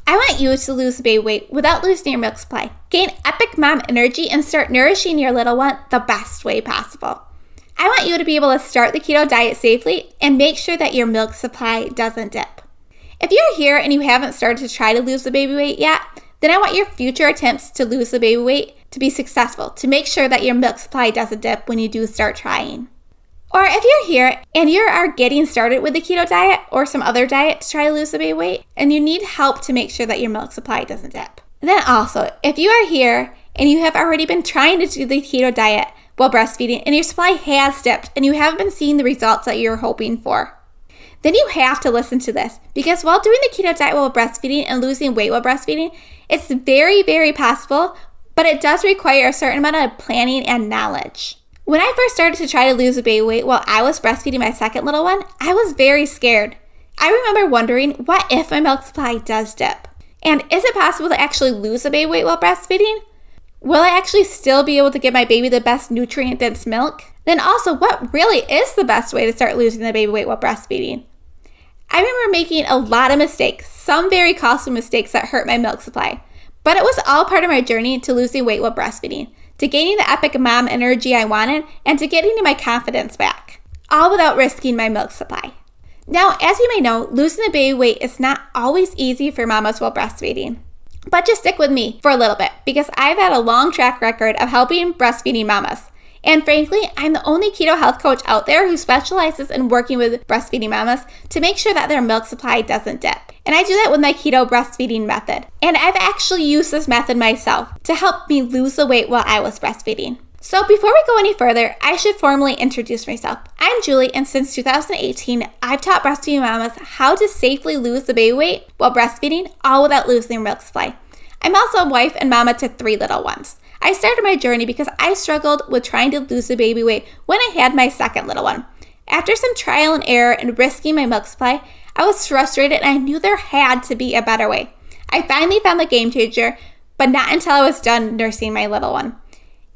I want you to lose baby weight without losing your milk supply, gain epic mom energy, and start nourishing your little one the best way possible. I want you to be able to start the keto diet safely and make sure that your milk supply doesn't dip. If you're here and you haven't started to try to lose the baby weight yet, then I want your future attempts to lose the baby weight to be successful, to make sure that your milk supply doesn't dip when you do start trying. Or if you're here and you are getting started with the keto diet or some other diet to try to lose the baby weight, and you need help to make sure that your milk supply doesn't dip. Then also, if you are here and you have already been trying to do the keto diet while breastfeeding and your supply has dipped and you haven't been seeing the results that you're hoping for, then you have to listen to this, because while doing the keto diet while breastfeeding and losing weight while breastfeeding, it's very, very possible, but it does require a certain amount of planning and knowledge. When I first started to try to lose the baby weight while I was breastfeeding my second little one, I was very scared. I remember wondering, what if my milk supply does dip? And is it possible to actually lose the baby weight while breastfeeding? Will I actually still be able to give my baby the best nutrient-dense milk? Then also, what really is the best way to start losing the baby weight while breastfeeding? I remember making a lot of mistakes, some very costly mistakes that hurt my milk supply. But it was all part of my journey to losing weight while breastfeeding, to gaining the epic mom energy I wanted, and to getting my confidence back, all without risking my milk supply. Now, as you may know, losing the baby weight is not always easy for mamas while breastfeeding. But just stick with me for a little bit, because I've had a long track record of helping breastfeeding mamas. And frankly, I'm the only keto health coach out there who specializes in working with breastfeeding mamas to make sure that their milk supply doesn't dip. And I do that with my Keto Breastfeeding Method. And I've actually used this method myself to help me lose the weight while I was breastfeeding. So before we go any further, I should formally introduce myself. I'm Julie, and since 2018, I've taught breastfeeding mamas how to safely lose the baby weight while breastfeeding, all without losing their milk supply. I'm also a wife and mama to 3 little ones. I started my journey because I struggled with trying to lose the baby weight when I had my second little one. After some trial and error and risking my milk supply, I was frustrated and I knew there had to be a better way. I finally found the game changer, but not until I was done nursing my little one.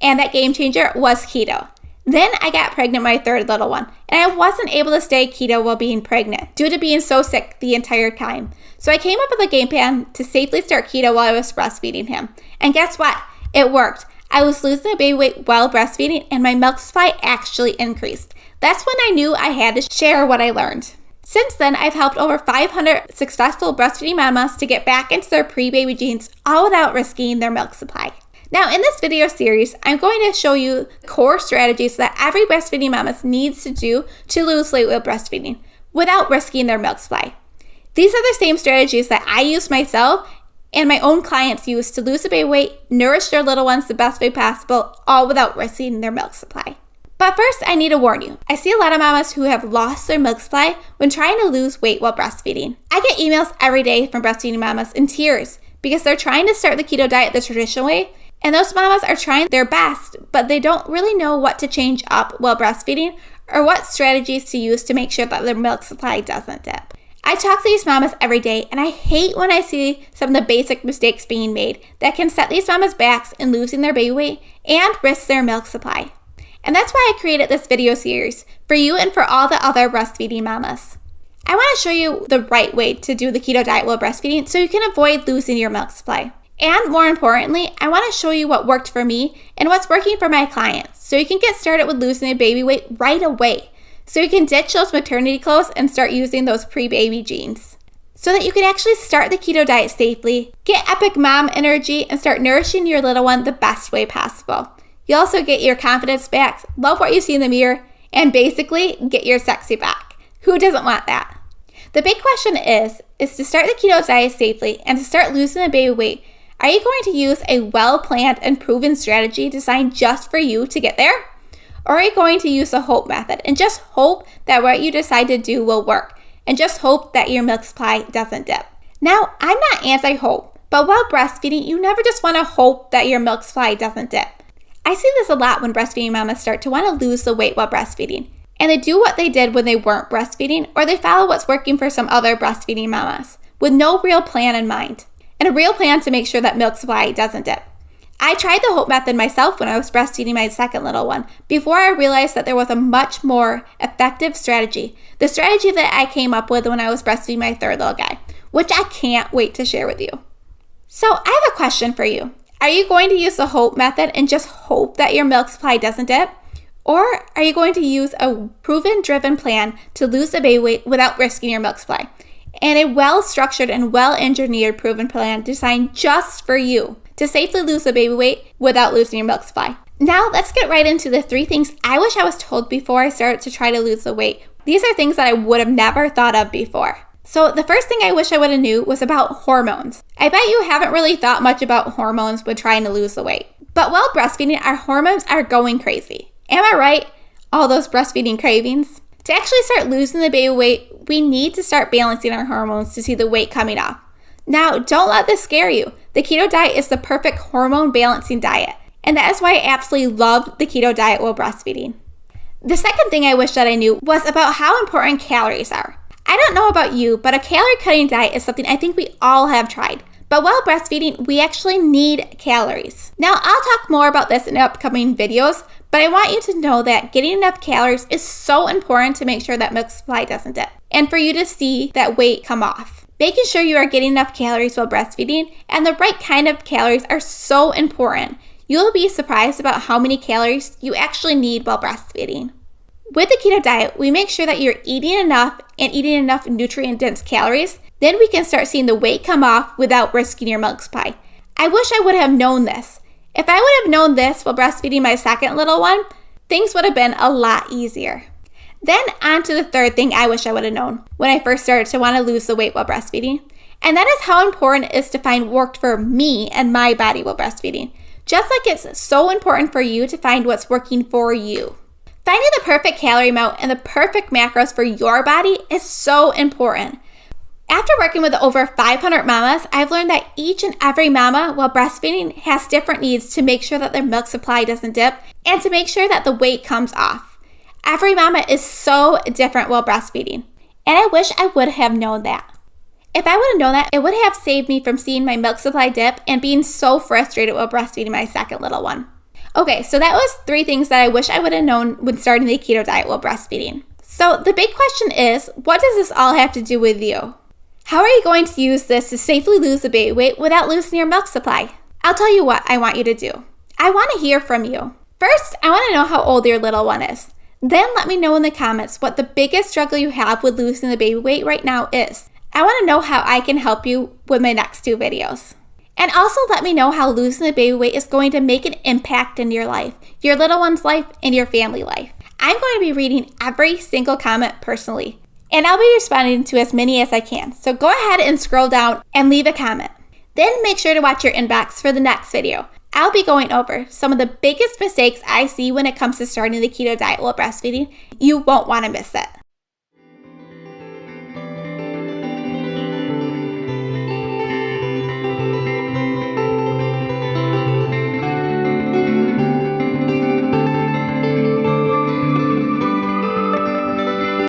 And that game changer was keto. Then I got pregnant with my third little one, and I wasn't able to stay keto while being pregnant due to being so sick the entire time. So I came up with a game plan to safely start keto while I was breastfeeding him. And guess what? It worked. I was losing the baby weight while breastfeeding, and my milk supply actually increased. That's when I knew I had to share what I learned. Since then, I've helped over 500 successful breastfeeding mamas to get back into their pre-baby jeans, all without risking their milk supply. Now, in this video series, I'm going to show you core strategies that every breastfeeding mama needs to do to lose weight while breastfeeding without risking their milk supply. These are the same strategies that I use myself and my own clients use to lose the baby weight, nourish their little ones the best way possible, all without risking their milk supply. But first, I need to warn you. I see a lot of mamas who have lost their milk supply when trying to lose weight while breastfeeding. I get emails every day from breastfeeding mamas in tears because they're trying to start the keto diet the traditional way, and those mamas are trying their best, but they don't really know what to change up while breastfeeding or what strategies to use to make sure that their milk supply doesn't dip. I talk to these mamas every day, and I hate when I see some of the basic mistakes being made that can set these mamas backs in losing their baby weight and risk their milk supply. And that's why I created this video series for you and for all the other breastfeeding mamas. I want to show you the right way to do the keto diet while breastfeeding so you can avoid losing your milk supply. And more importantly, I want to show you what worked for me and what's working for my clients so you can get started with losing your baby weight right away. So you can ditch those maternity clothes and start using those pre-baby jeans. So that you can actually start the keto diet safely, get epic mom energy, and start nourishing your little one the best way possible. You also get your confidence back, love what you see in the mirror, and basically get your sexy back. Who doesn't want that? The big question is to start the keto diet safely and to start losing the baby weight, are you going to use a well-planned and proven strategy designed just for you to get there? Or are you going to use the hope method and just hope that what you decide to do will work and just hope that your milk supply doesn't dip? Now, I'm not anti-hope, but while breastfeeding, you never just want to hope that your milk supply doesn't dip. I see this a lot when breastfeeding mamas start to want to lose the weight while breastfeeding, and they do what they did when they weren't breastfeeding, or they follow what's working for some other breastfeeding mamas with no real plan in mind, and a real plan to make sure that milk supply doesn't dip. I tried the hope method myself when I was breastfeeding my second little one before I realized that there was a much more effective strategy, the strategy that I came up with when I was breastfeeding my third little guy, which I can't wait to share with you. So I have a question for you. Are you going to use the HOPE method and just hope that your milk supply doesn't dip? Or are you going to use a proven-driven plan to lose the baby weight without risking your milk supply? And a well-structured and well-engineered proven plan designed just for you to safely lose the baby weight without losing your milk supply. Now let's get right into the 3 things I wish I was told before I started to try to lose the weight. These are things that I would have never thought of before. So the first thing I wish I would have knew was about hormones. I bet you haven't really thought much about hormones when trying to lose the weight. But while breastfeeding, our hormones are going crazy. Am I right? All those breastfeeding cravings. To actually start losing the baby weight, we need to start balancing our hormones to see the weight coming off. Now, don't let this scare you. The keto diet is the perfect hormone balancing diet. And that is why I absolutely loved the keto diet while breastfeeding. The second thing I wish that I knew was about how important calories are. I don't know about you, but a calorie cutting diet is something I think we all have tried. But while breastfeeding, we actually need calories. Now, I'll talk more about this in upcoming videos, but I want you to know that getting enough calories is so important to make sure that milk supply doesn't dip, and for you to see that weight come off. Making sure you are getting enough calories while breastfeeding and the right kind of calories are so important. You'll be surprised about how many calories you actually need while breastfeeding. With the keto diet, we make sure that you're eating enough and eating enough nutrient-dense calories. Then we can start seeing the weight come off without risking your milk supply. I wish I would have known this. If I would have known this while breastfeeding my second little one, things would have been a lot easier. Then on to the third thing I wish I would have known when I first started to want to lose the weight while breastfeeding. And that is how important it is to find what worked for me and my body while breastfeeding. Just like it's so important for you to find what's working for you. Finding the perfect calorie amount and the perfect macros for your body is so important. After working with over 500 mamas, I've learned that each and every mama while breastfeeding has different needs to make sure that their milk supply doesn't dip and to make sure that the weight comes off. Every mama is so different while breastfeeding, and I wish I would have known that. If I would have known that, it would have saved me from seeing my milk supply dip and being so frustrated while breastfeeding my second little one. Okay, so that was 3 things that I wish I would have known when starting the keto diet while breastfeeding. So the big question is, what does this all have to do with you? How are you going to use this to safely lose the baby weight without losing your milk supply? I'll tell you what I want you to do. I want to hear from you. First, I want to know how old your little one is. Then let me know in the comments what the biggest struggle you have with losing the baby weight right now is. I want to know how I can help you with my next 2 videos. And also let me know how losing the baby weight is going to make an impact in your life, your little one's life, and your family life. I'm going to be reading every single comment personally, and I'll be responding to as many as I can. So go ahead and scroll down and leave a comment. Then make sure to watch your inbox for the next video. I'll be going over some of the biggest mistakes I see when it comes to starting the keto diet while breastfeeding. You won't want to miss it.